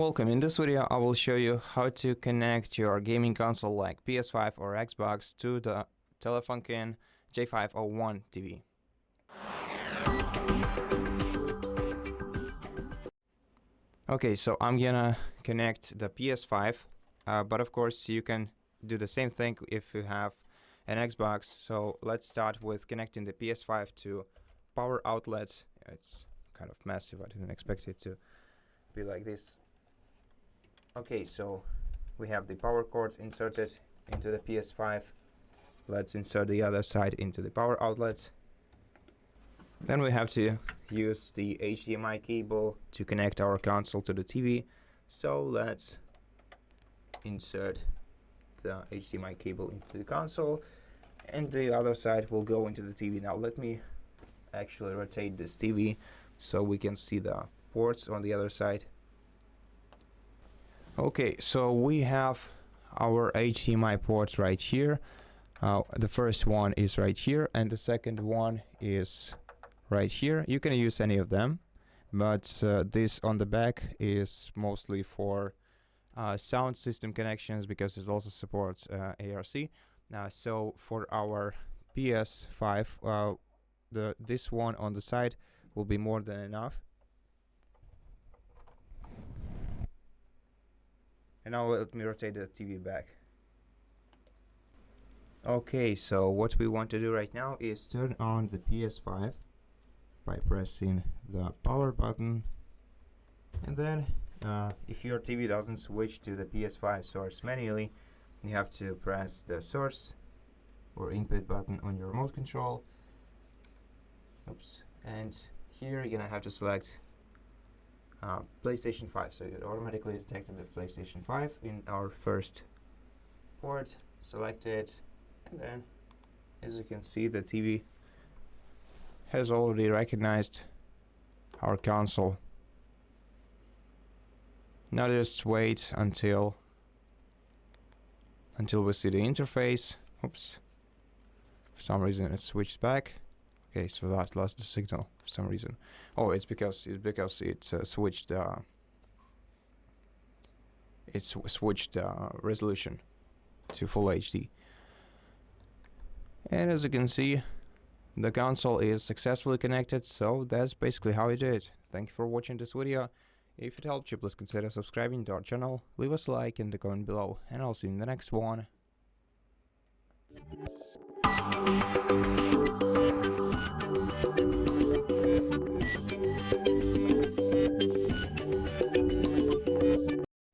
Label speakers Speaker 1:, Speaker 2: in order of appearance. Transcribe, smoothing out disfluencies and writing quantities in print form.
Speaker 1: Welcome. In this video I will show you how to connect your gaming console like PS5 or Xbox to the TELEFUNKEN J501 TV. Okay, so I'm gonna connect the PS5, but of course you can do the same thing if you have an Xbox. So let's start with connecting the PS5 to power outlets. It's kind of massive, I didn't expect it to be like this. Okay, so we have the power cord inserted into the PS5. Let's insert the other side into the power outlet. Then we have to use the HDMI cable to connect our console to the TV. So let's insert the HDMI cable into the console, and the other side will go into the TV. Now let me actually rotate this TV so we can see the ports on the other side. Okay, so we have our HDMI ports right here. The first one is right here, and the second one is right here. You can use any of them, but this on the back is mostly for sound system connections because it also supports ARC. So for our PS5, this one on the side will be more than enough. And now let me rotate the TV back. Okay, so what we want to do right now is turn on the PS5 by pressing the power button, and then if your TV doesn't switch to the PS5 source manually, you have to press the source or input button on your remote control. Oops. And here you're gonna have to select PlayStation 5, so it automatically detected the PlayStation 5 in our first port. Select it, and then as you can see, the TV has already recognized our console. Now just wait until we see the interface. Oops, for some reason it switched back. Okay, so that lost the signal for some reason. Oh, it's because it switched resolution to full HD. And as you can see, the console is successfully connected. So that's basically how you do it. Thank you for watching this video. If it helped you, please consider subscribing to our channel, leave us a like in the comment below, and I'll see you in the next one.